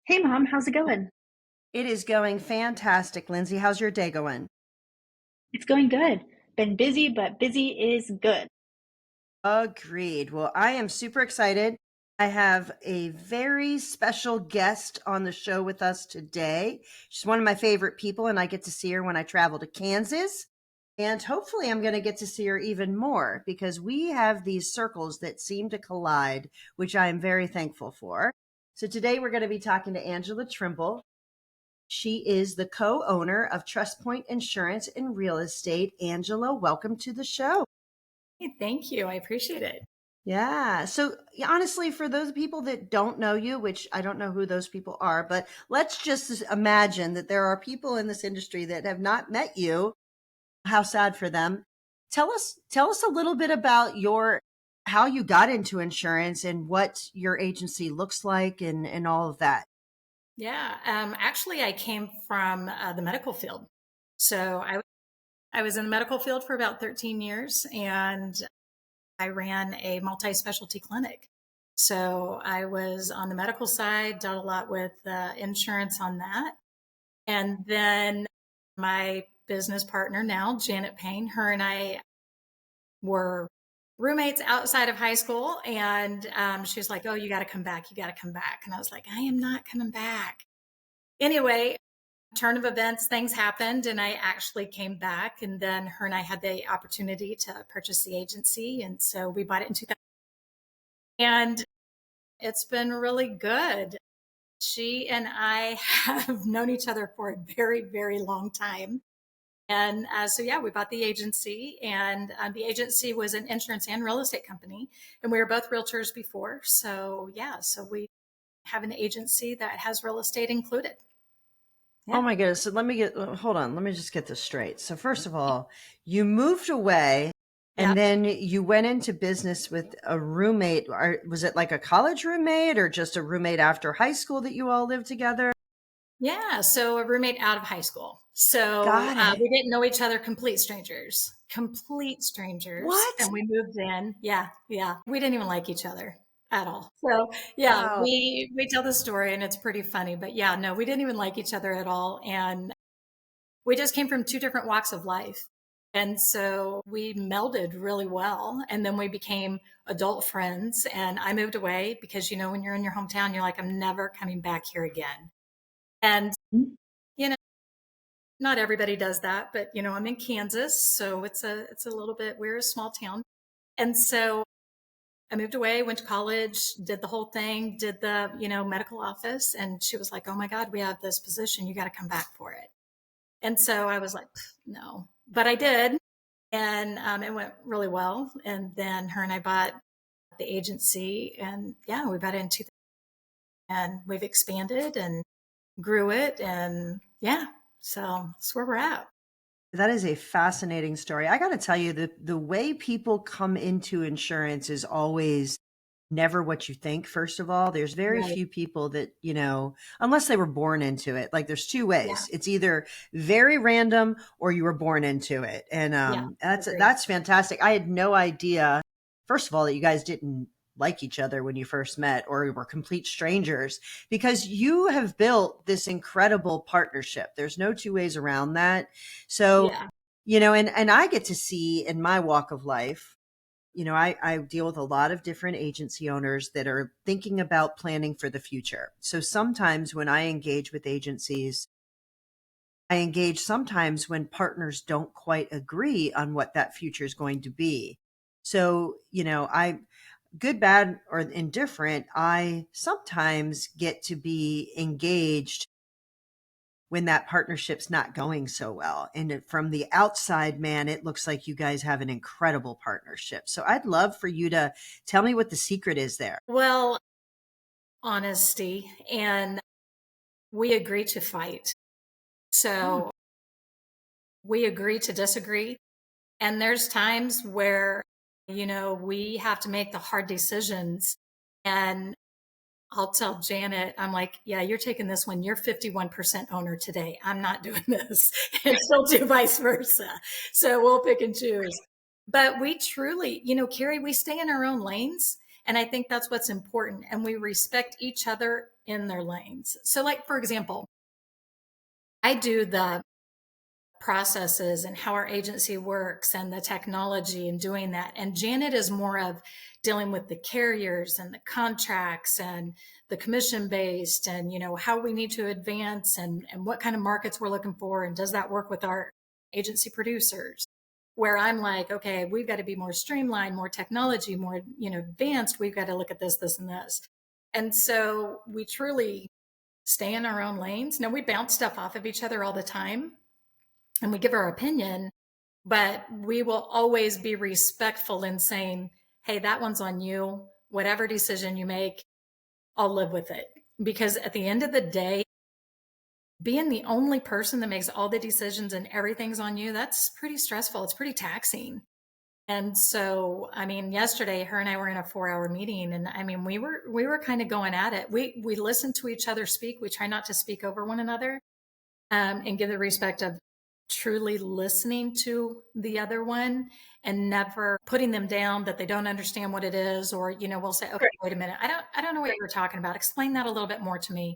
Hey mom, how's it going? It is going fantastic, Lindsay. How's your day going? It's going good. Been busy, but busy is good. Agreed. Well, I am super excited. I have a very special guest on the show with us today. She's one of my favorite people, and I get to see her when I travel to Kansas. And hopefully, I'm going to get to see her even more because we have these circles that seem to collide, which I am very thankful for. So, today we're going to be talking to Angela Trimble. She is the co-owner of TrustPoint Insurance and Real Estate. Angela, welcome to the show. Hey, thank you. I appreciate it. Yeah. So honestly, for those people that don't know you, which I don't know who those people are, but let's just imagine that there are people in this industry that have not met you. How sad for them. Tell us a little bit about your how you got into insurance and what your agency looks like and all of that. Yeah. Actually, I came from the medical field. So I was in the medical field for about 13 years and I ran a multi specialty clinic. So I was on the medical side, dealt a lot with insurance on that. And then my business partner now, Janet Payne, her and I were roommates outside of high school. And she was like, "Oh, you got to come back. You got to come back." And I was like, "I am not coming back." Anyway, turn of events, things happened, and I actually came back. And then her and I had the opportunity to purchase the agency. And so we bought it in 2000. And it's been really good. She and I have known each other for a very, very long time. And so, yeah, we bought the agency, and the agency was an insurance and real estate company. And we were both realtors before. So, yeah, so we have an agency that has real estate included. Oh Yeah. my goodness. So hold on. Let me just get this straight. So first of all, you moved away Yeah. and then you went into business with a roommate. Was it like a college roommate or just a roommate after high school that you all lived together? Yeah. So, a roommate out of high school. So, Got it. we didn't know each other, complete strangers. What? And we moved in. Yeah. Yeah. We didn't even like each other at all. So, yeah, Wow. we tell the story and it's pretty funny. But yeah, no, we didn't even like each other at all. And we just came from two different walks of life. And so we melded really well. And then we became adult friends. And I moved away because, when you're in your hometown, you're like, I'm never coming back here again. And, you know, not everybody does that, but I'm in Kansas, so it's a little bit, we're a small town. And so I moved away, went to college, did the whole thing, did the, medical office. And she was like, "Oh my God, we have this position. You got to come back for it." And so I was like, "No," but I did. And it went really well. And then her and I bought the agency, and yeah, we bought it in 2000, and we've expanded and grew it. And yeah, so that's where we're at. That is a fascinating story. I got to tell you, the way people come into insurance is always never what you think. First of all, there's very Right. few people that, unless they were born into it. Like there's two Yeah. ways. It's either very random or you were born into it. And Yeah. Agree. that's fantastic. I had no idea, first of all, that you guys didn't like each other when you first met or were complete strangers because you have built this incredible partnership. There's no two ways around that. So, Yeah. and I get to see in my walk of life, I deal with a lot of different agency owners that are thinking about planning for the future. So sometimes when I engage with agencies, I engage sometimes when partners don't quite agree on what that future is going to be. So, good, bad, or indifferent, I sometimes get to be engaged when that partnership's not going so well. And from the outside, man, it looks like you guys have an incredible partnership. So I'd love for you to tell me what the secret is there. Well, honesty, and we agree to fight. Hmm. So we agree to disagree. And there's times where, we have to make the hard decisions. And I'll tell Janet, I'm like, "Yeah, you're taking this one. You're 51% owner today. I'm not doing this." And she'll do vice versa. So we'll pick and choose. But we truly, Carrie, we stay in our own lanes. And I think that's what's important. And we respect each other in their lanes. So, like, for example, I do the processes and how our agency works and the technology and doing that. And Janet is more of dealing with the carriers and the contracts and the commission based and, how we need to advance and what kind of markets we're looking for. And does that work with our agency producers? Where I'm like, okay, we've got to be more streamlined, more technology, more, advanced. We've got to look at this, this, and this. And so we truly stay in our own lanes. Now we bounce stuff off of each other all the time and we give our opinion, but we will always be respectful in saying, hey, that one's on you. Whatever decision you make, I'll live with it. Because at the end of the day, being the only person that makes all the decisions and everything's on you, that's pretty stressful. It's pretty taxing. And so, yesterday her and I were in a 4-hour meeting and we were kind of going at it. We listen to each other speak. We try not to speak over one another, and give the respect of truly listening to the other one and never putting them down that they don't understand what it is. Or, we'll say, okay, wait a minute. I don't know what you were talking about. Explain that a little bit more to me.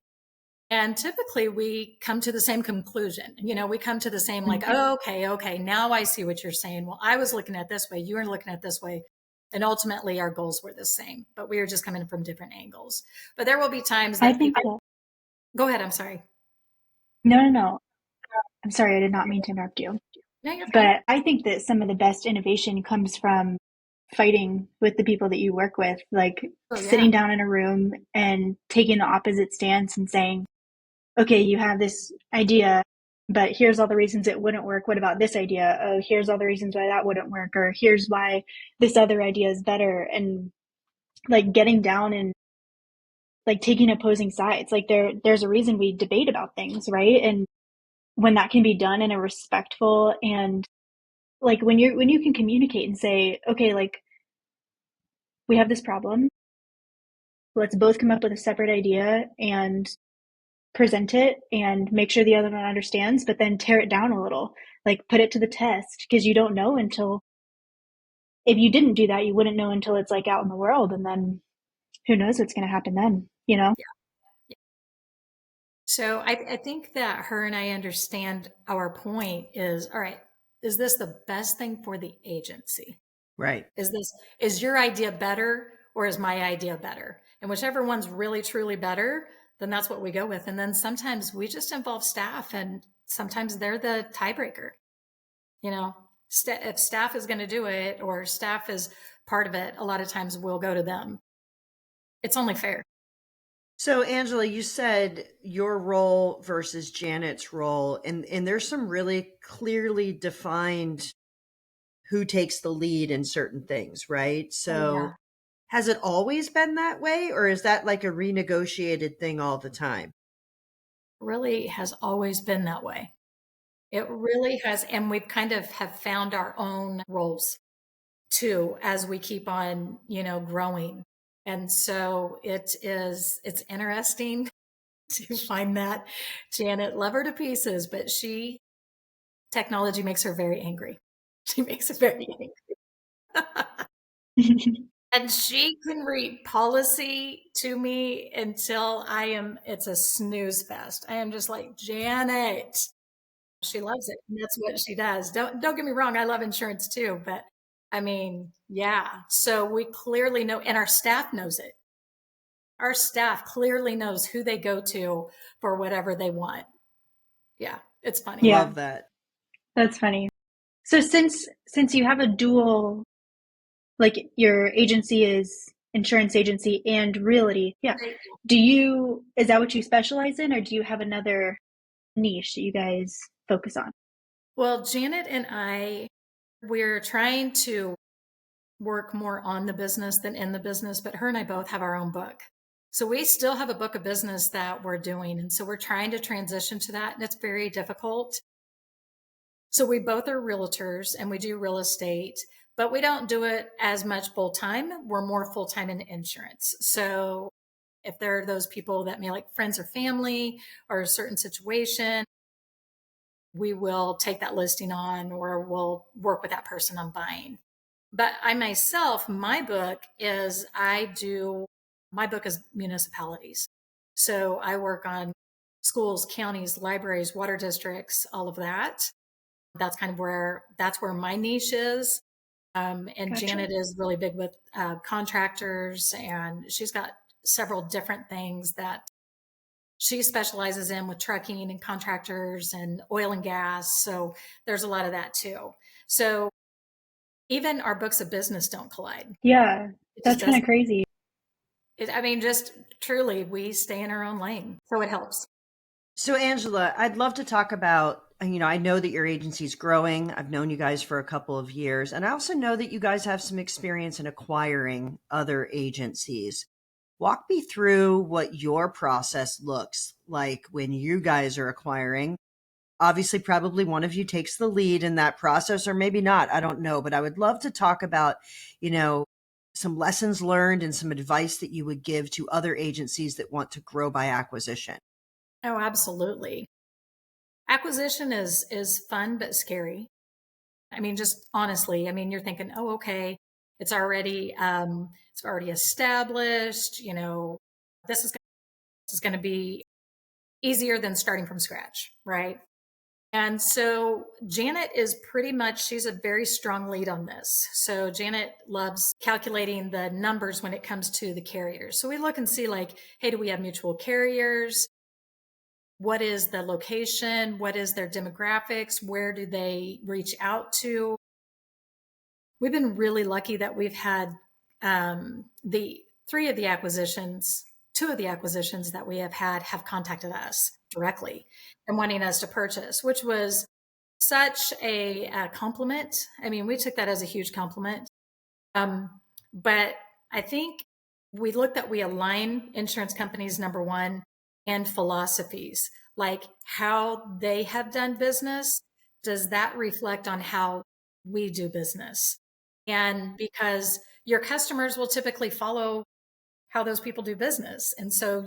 And typically we come to the same conclusion. We come to the same, like, oh, okay, now I see what you're saying. Well, I was looking at this way. You were looking at this way. And ultimately our goals were the same, but we were just coming from different angles. But there will be times that I think that, go ahead. I'm sorry. no. I'm sorry, I did not mean to interrupt you. No, you're fine. But I think that some of the best innovation comes from fighting with the people that you work with, like sitting down in a room and taking the opposite stance and saying, okay, you have this idea, but here's all the reasons it wouldn't work. What about this idea? Oh, here's all the reasons why that wouldn't work. Or here's why this other idea is better. And like getting down and like taking opposing sides. Like there's a reason we debate about things, right? And when that can be done in a respectful and like when you can communicate and say, okay, like we have this problem. Let's both come up with a separate idea and present it and make sure the other one understands, but then tear it down a little, like put it to the test, because you don't know until, if you didn't do that, you wouldn't know until it's like out in the world. And then who knows what's going to happen then, Yeah. So I think that her and I understand our point is, all right, is this the best thing for the agency? Right. Is your idea better or is my idea better? And whichever one's really, truly better, then that's what we go with. And then sometimes we just involve staff and sometimes they're the tiebreaker. If staff is going to do it or staff is part of it, a lot of times we'll go to them. It's only fair. So, Angela, you said your role versus Janet's role, and there's some really clearly defined who takes the lead in certain things, right? So, has it always been that way, or is that like a renegotiated thing all the time? Really has always been that way. It really has. And we've kind of have found our own roles too as we keep on, growing. And so it's interesting to find that. Janet, love her to pieces, but technology makes her very angry. She makes her very angry. And she can read policy to me until it's a snooze fest. I am just like, Janet. She loves it. And that's what she does. Don't get me wrong. I love insurance too, but yeah. So we clearly know, and our staff knows it. Our staff clearly knows who they go to for whatever they want. Yeah. It's funny. Yeah. Love that. That's funny. So since you have a dual, like your agency is insurance agency and realty, yeah. Is that what you specialize in, or do you have another niche that you guys focus on? Well, Janet and we're trying to work more on the business than in the business, but her and I both have our own book. So we still have a book of business that we're doing. And so we're trying to transition to that. And it's very difficult. So we both are realtors and we do real estate, but we don't do it as much full time. We're more full time in insurance. So if there are those people that may like friends or family or a certain situation, we will take that listing on or we'll work with that person on buying. But I myself, my book is municipalities. So I work on schools, counties, libraries, water districts, all of that. That's where my niche is. And Gotcha. Janet is really big with contractors, and she's got several different things that she specializes in with trucking and contractors and oil and gas. So there's a lot of that too. So even our books of business don't collide. Yeah, It just that's kind of doesn't. crazy. I mean, just truly, we stay in our own lane. So it helps. So, Angela, I'd love to talk about, I know that your agency's growing. I've known you guys for a couple of years, and I also know that you guys have some experience in acquiring other agencies. Walk me through what your process looks like when you guys are acquiring. Obviously, probably one of you takes the lead in that process, or maybe not. I don't know, but I would love to talk about, you know, some lessons learned and some advice that you would give to other agencies that want to grow by acquisition. Oh, absolutely. Acquisition is fun but scary. I mean, just honestly, I mean, you're thinking, oh, okay, it's already established. This is this is going to be easier than starting from scratch, right? And so Janet is pretty much, she's a very strong lead on this. So Janet loves calculating the numbers when it comes to the carriers. So we look and see, like, hey, do we have mutual carriers? What is the location? What is their demographics? Where do they reach out to? We've been really lucky that we've had the three of the acquisitions, two of the acquisitions that we have had have contacted us directly and wanting us to purchase, which was such a compliment. I mean, we took that as a huge compliment. Um, but I think we align insurance companies, number one, and philosophies, like how they have done business. Does that reflect on how we do business? And because your customers will typically follow how those people do business. And so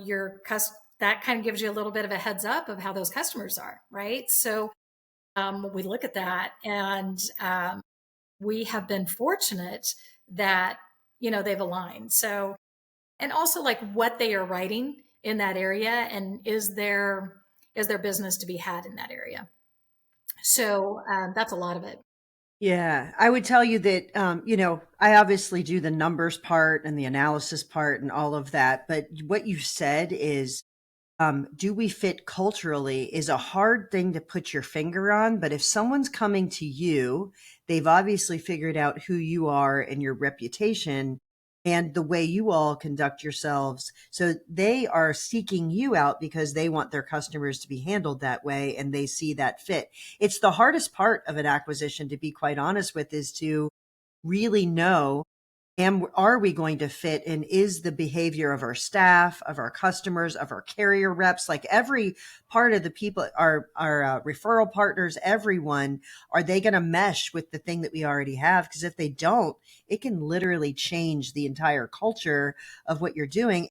that kind of gives you a little bit of a heads up of how those customers are, right? So we look at that, and we have been fortunate that they've aligned. So, and also like what they are writing in that area, and is there business to be had in that area. So that's a lot of it. Yeah, I would tell you that, I obviously do the numbers part and the analysis part and all of that. But what you said is, do we fit culturally is a hard thing to put your finger on. But if someone's coming to you, they've obviously figured out who you are and your reputation and the way you all conduct yourselves. So they are seeking you out because they want their customers to be handled that way and they see that fit. It's the hardest part of an acquisition, to be quite honest with, is to really know, and are we going to fit, and is the behavior of our staff, of our customers, of our carrier reps, like every part of the people, our referral partners, everyone, are they going to mesh with the thing that we already have? Because if they don't, it can literally change the entire culture of what you're doing,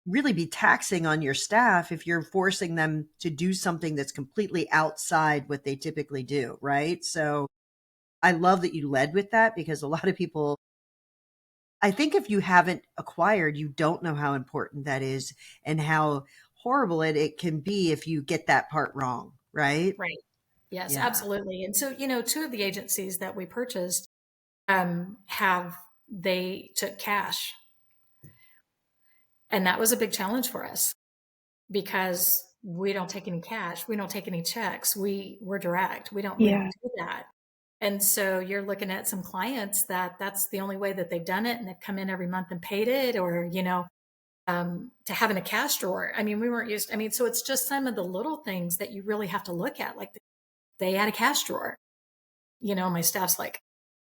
really be taxing on your staff if you're forcing them to do something that's completely outside what they typically do, right? So I love that you led with that, because a lot of people, I think if you haven't acquired, you don't know how important that is and how horrible it can be if you get that part wrong, right? Right. Yes, Yeah. absolutely. And so, two of the agencies that we purchased they took cash, and that was a big challenge for us because we don't take any cash, we don't take any checks, we're direct, we don't Yeah. do that. And so you're looking at some clients that's the only way that they've done it, and they've come in every month and paid it, or to having a cash drawer. I mean, we weren't used. I mean, so it's just some of the little things that you really have to look at, like they had a cash drawer. My staff's like,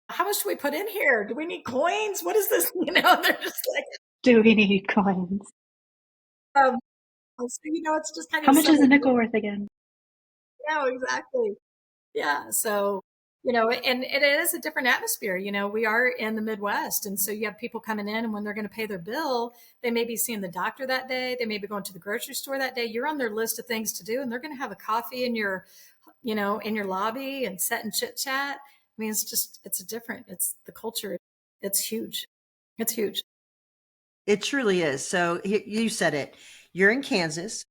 how much do we put in here? Do we need coins? What is this? They're just like, Do we need coins? um, so, it's just kind How of much is some a of nickel worth again? yeah, exactly. Yeah. So, and it is a different atmosphere. We are in the Midwest. And so you have people coming in, and when they're going to pay their bill, they may be seeing the doctor that day. They may be going to the grocery store that day. You're on their list of things to do, and they're going to have a coffee in your lobby and sit and chit chat. mean, it's the culture. It's huge. It's huge. It truly is. So you said it. You're in Kansas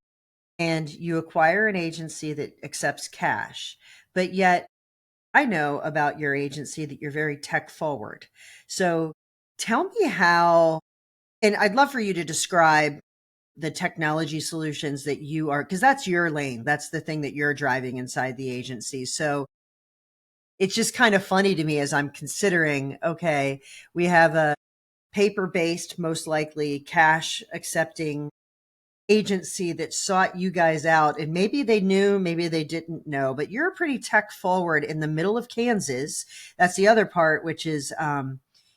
and you acquire an agency that accepts cash, but yet I know about your agency that you're very tech forward. So tell me how, and I'd love for you to describe the technology solutions that you are, because that's your lane. That's the thing that you're driving inside the agency. So it's just kind of funny to me as I'm considering, okay, we have a paper based, most likely cash accepting agency that sought you guys out, and maybe they knew, maybe they didn't know, but you're pretty tech forward in the middle of Kansas. That's the other part, which is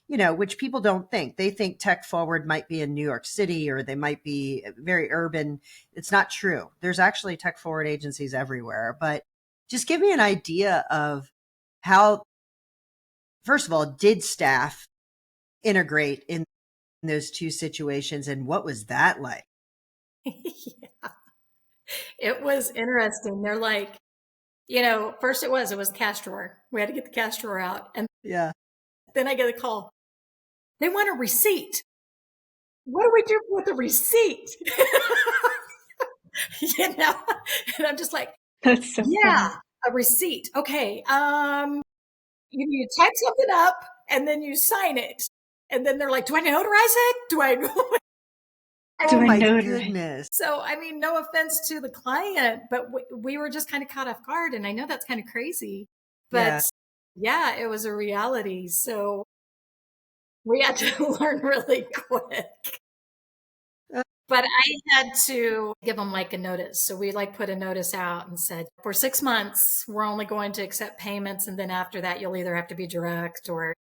which people don't think. They think tech forward might be in New York City or they might be very urban. It's not true. There's actually tech forward agencies everywhere. But just give me an idea of how, first of all, did staff integrate in those two situations, and what was that like? Yeah. It was interesting. They're like, first it was cash drawer. We had to get the cash drawer out. And Yeah. then I get a call. They want a receipt. What do we do with a receipt? And I'm just like, That's so yeah, funny. a receipt. Okay. You type something up and then you sign it. And then they're like, do I notarize it? Do I? Do Oh I my notarize? goodness. So, I mean, no offense to the client, but we were just kind of caught off guard. And I know that's kind of crazy, Yeah. but yeah, it was a reality. So we had to learn really quick. But I had to give them like a notice. So we like put a notice out and said, for 6 months, we're only going to accept payments. And then after that, you'll either have to be direct or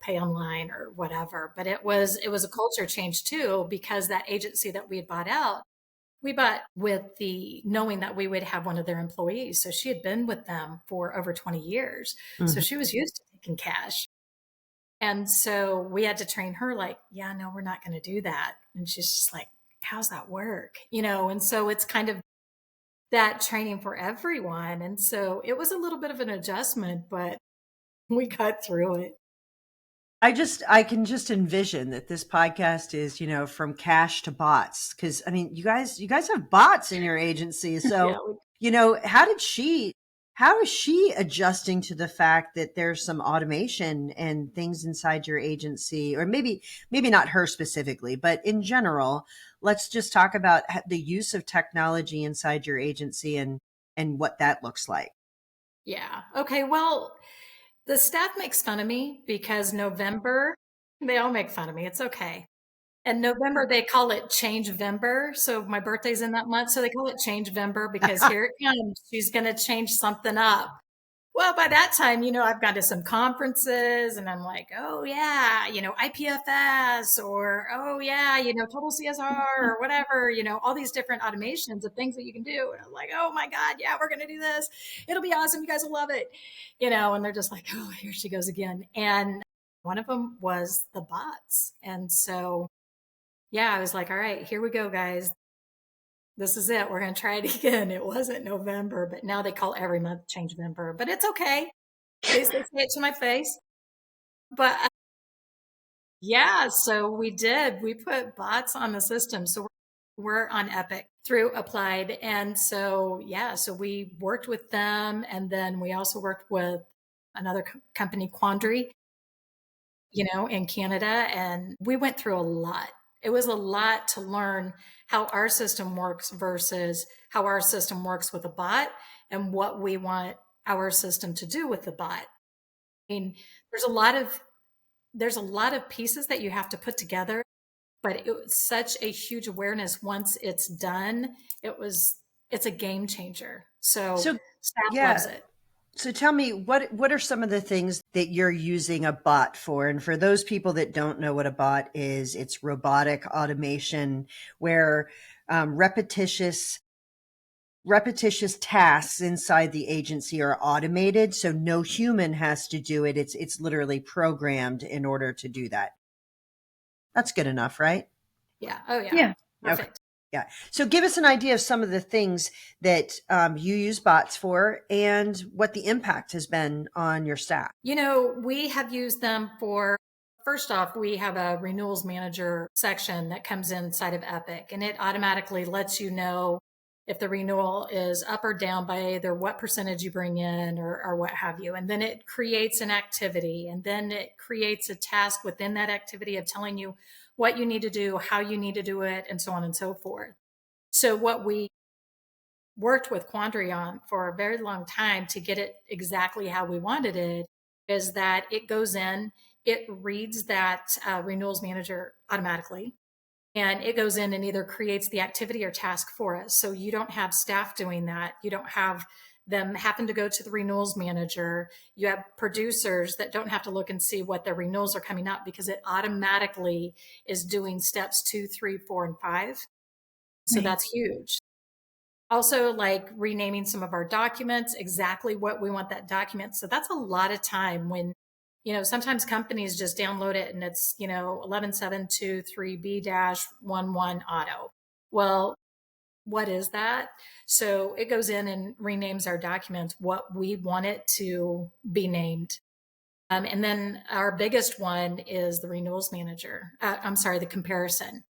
pay online or whatever. But it was a culture change too, because that agency that we had bought out, we bought with the knowing that we would have one of their employees. So she had been with them for over 20 years. So Mhm. she was used to taking cash. And so we had to train her like, yeah, no, we're not going to do that. And she's just like, how's that work? And so it's kind of that training for everyone. And so it was a little bit of an adjustment, but we got through it. I can just envision that this podcast is, from cash to bots. Cause I mean, you guys have bots in your agency. So, Yeah. how is she adjusting to the fact that there's some automation and things inside your agency, or maybe not her specifically, but in general, let's just talk about the use of technology inside your agency and what that looks like. Yeah. Okay. Well, the staff makes fun of me because November, they all make fun of me. It's okay. And November, they call it Change-vember. So my birthday's in that month. So they call it Change-vember because here it comes. She's going to change something up. Well, by that time, I've gone to some conferences and I'm like, oh yeah, IPFS or, oh yeah, total CSR or whatever, all these different automations of things that you can do. And I'm like, oh my God, yeah, we're going to do this. It'll be awesome. You guys will love it. And they're just like, oh, here she goes again. And one of them was the bots. And so, yeah, I was like, all right, here we go, guys. This is it. We're going to try it again. It wasn't November, but now they call every month Change-vember, but it's okay. At least they say it to my face. But yeah, so we did. We put bots on the system. So we're on Epic through Applied. And so, yeah, so we worked with them. And then we also worked with another company, Quandary, in Canada. And we went through a lot. It was a lot to learn how our system works versus how our system works with a bot and what we want our system to do with the bot. I mean, there's a lot of pieces that you have to put together, but it was such a huge awareness once it's done. It's a game changer. So So, staff loves yeah. it. So tell me, what are some of the things that you're using a bot for? And for those people that don't know what a bot is, it's robotic automation where repetitious tasks inside the agency are automated, so no human has to do it. It's literally programmed in order to do that. That's good enough, right? Yeah. Oh yeah. Yeah. Okay. Perfect. Yeah. So give us an idea of some of the things that you use bots for and what the impact has been on your staff. We have used them for, first off, we have a renewals manager section that comes inside of Epic, and it automatically lets you know if the renewal is up or down by either what percentage you bring in or what have you. And then it creates an activity, and then it creates a task within that activity of telling you what you need to do, how you need to do it, and so on and so forth. So what we worked with Quandary on for a very long time to get it exactly how we wanted it is that it goes in, it reads that renewals manager automatically, and it goes in and either creates the activity or task for us. So you don't have staff doing that. You don't have them happen to go to the renewals manager. You have producers that don't have to look and see what their renewals are coming up because it automatically is doing steps 2, 3, 4, and 5. So Right. that's huge. Also, like renaming some of our documents, exactly what we want that document. So that's a lot of time when, sometimes companies just download it and it's, 11723B-11 auto. Well, what is that? So it goes in and renames our documents what we want it to be named. And then our biggest one is the renewals manager. The comparison.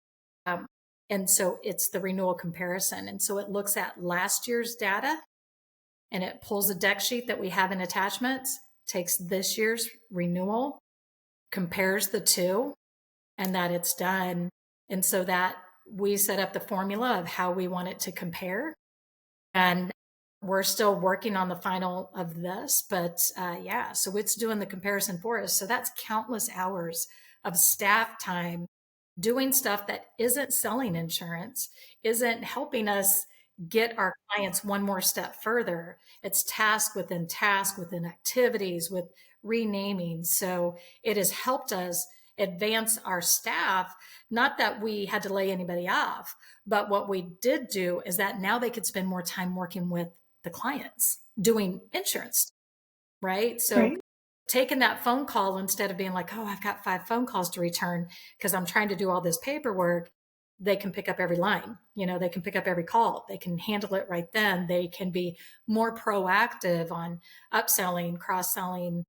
Um, and so it's the renewal comparison. And so it looks at last year's data and it pulls a deck sheet that we have in attachments, takes this year's renewal, compares the two, and that it's done. And so that we set up the formula of how we want it to compare. And we're still working on the final of this, but so it's doing the comparison for us. So that's countless hours of staff time doing stuff that isn't selling insurance, isn't helping us get our clients one more step further. It's task within activities with renaming. So it has helped us advance our staff. Not that we had to lay anybody off, but what we did do is that now they could spend more time working with the clients doing insurance, right? So Right. taking that phone call instead of being like, oh, I've got 5 phone calls to return because I'm trying to do all this paperwork, they can pick up every line. They can pick up every call. They can handle it right then. They can be more proactive on upselling, cross-selling,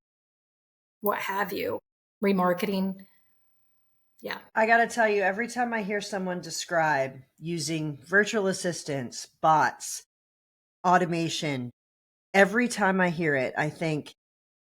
what have you, remarketing. Yeah. I got to tell you, every time I hear someone describe using virtual assistants, bots, automation, every time I hear it, I think,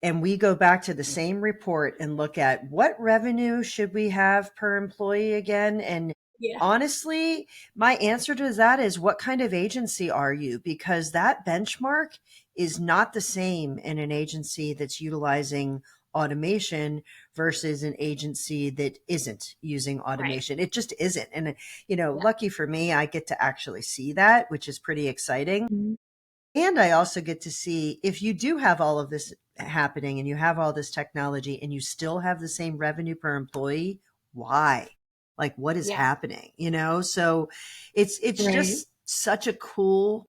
and we go back to the same report and look at what revenue should we have per employee again? And Yeah. honestly, my answer to that is what kind of agency are you? Because that benchmark is not the same in an agency that's utilizing automation versus an agency that isn't using Right. automation. It just isn't. And, Yeah. lucky for me, I get to actually see that, which is pretty exciting. Mhm. And I also get to see if you do have all of this happening and you have all this technology and you still have the same revenue per employee, why? Like what is Yeah. happening? So it's Right. just such a cool,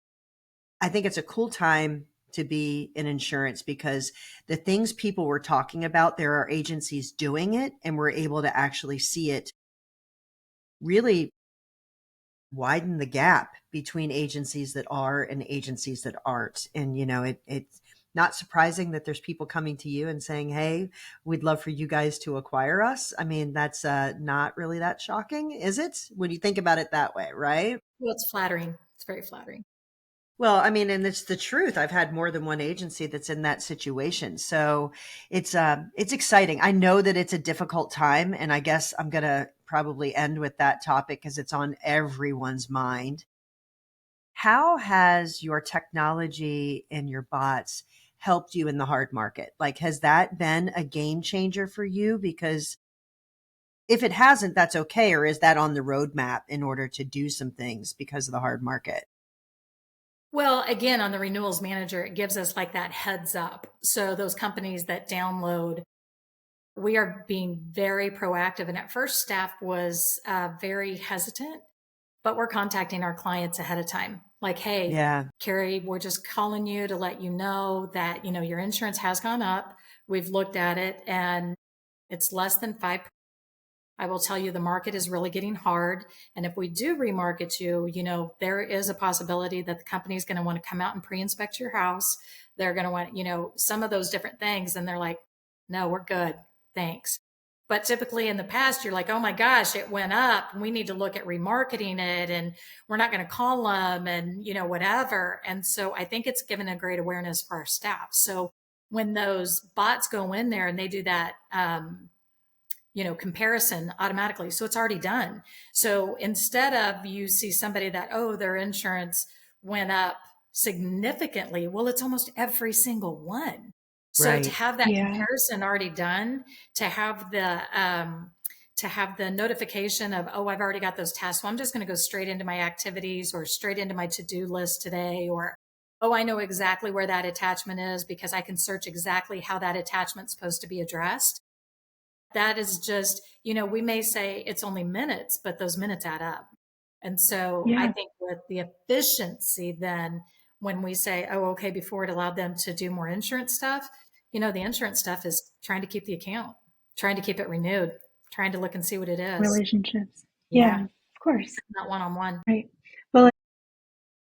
I think it's a cool time to be in insurance because the things people were talking about, there are agencies doing it and we're able to actually see it really widen the gap between agencies that are and agencies that aren't. And, it's not surprising that there's people coming to you and saying, hey, we'd love for you guys to acquire us. I mean, that's not really that shocking, is it? When you think about it that way, right? Well, it's flattering. It's very flattering. Well, I mean, and it's the truth. I've had more than one agency that's in that situation. So it's exciting. I know that it's a difficult time, and I guess I'm going to probably end with that topic because it's on everyone's mind. How has your technology and your bots helped you in the hard market? Like, has that been a game changer for you? Because if it hasn't, that's okay. Or is that on the roadmap in order to do some things because of the hard market? Well, again, on the renewals manager, it gives us like that heads up. So those companies that download, we are being very proactive. And at first, staff was very hesitant, but we're contacting our clients ahead of time. Like, hey, Yeah. Carey, we're just calling you to let you know that, your insurance has gone up. We've looked at it and it's less than 5%. I will tell you the market is really getting hard. And if we do remarket you, there is a possibility that the company is going to want to come out and pre-inspect your house. They're going to want, some of those different things. And they're like, no, we're good. Thanks. But typically in the past, you're like, oh my gosh, it went up. We need to look at remarketing it, and we're not going to call them and, whatever. And so I think it's given a great awareness for our staff. So when those bots go in there and they do that, comparison automatically. So it's already done. So instead of you see somebody that, oh, their insurance went up significantly. Well, it's almost every single one. So to have that comparison already done, to have the notification of, oh, I've already got those tasks. So I'm just going to go straight into my activities or straight into my to-do list today, or, oh, I know exactly where that attachment is because I can search exactly how that attachment's supposed to be addressed. That is just, we may say it's only minutes, but those minutes add up. And so I think with the efficiency, then when we say, oh, okay, before it allowed them to do more insurance stuff, the insurance stuff is trying to keep the account, trying to keep it renewed, trying to look and see what it is. Relationships. Yeah, of course. Not one-on-one. Right. Well,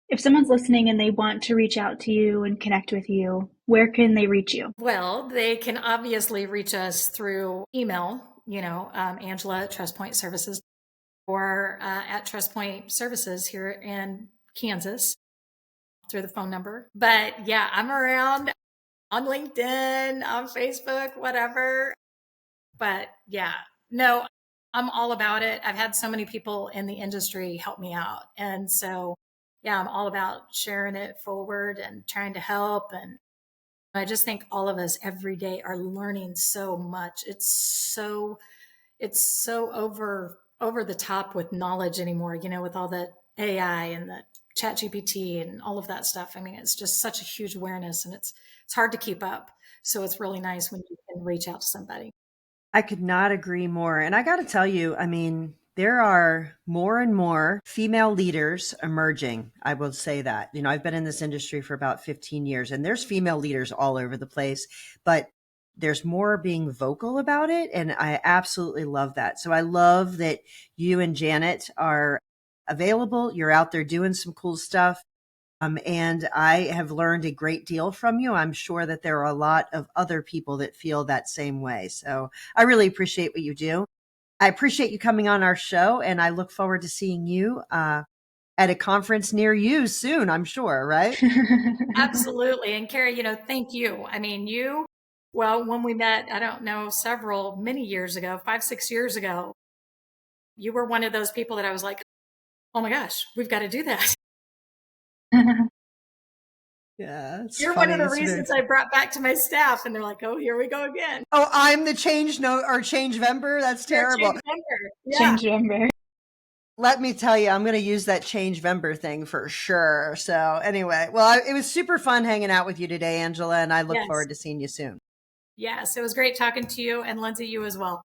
if someone's listening and they want to reach out to you and connect with you, where can they reach you? Well, they can obviously reach us through email, Angela at TrustPoint Services, or at TrustPoint Services here in Kansas through the phone number. But yeah, I'm around on LinkedIn, on Facebook, whatever. But yeah, no, I'm all about it. I've had so many people in the industry help me out. And so, yeah, I'm all about sharing it forward and trying to help. And I just think all of us every day are learning so much. It's so over the top with knowledge anymore, with all the AI and the chat GPT and all of that stuff. I mean, it's just such a huge awareness, and it's hard to keep up. So it's really nice when you can reach out to somebody. I could not agree more. And I got to tell you, I mean, there are more and more female leaders emerging. I will say that. I've been in this industry for about 15 years, and there's female leaders all over the place, but there's more being vocal about it. And I absolutely love that. So I love that you and Janet are available. You're out there doing some cool stuff. And I have learned a great deal from you. I'm sure that there are a lot of other people that feel that same way. So I really appreciate what you do. I appreciate you coming on our show, and I look forward to seeing you at a conference near you soon, I'm sure, right? Absolutely. And Carey, thank you. I mean, when we met, I don't know, many years ago, 5-6 years ago, you were one of those people that I was like, oh my gosh, we've got to do that. Yeah, you're funny. One of the reasons I brought back to my staff, and they're like, "Oh, here we go again." Oh, I'm the change vendor. That's terrible. Change vendor. Let me tell you, I'm going to use that change vendor thing for sure. So anyway, well, it was super fun hanging out with you today, Angela, and I look forward to seeing you soon. Yes, it was great talking to you, and Lindsay, you as well.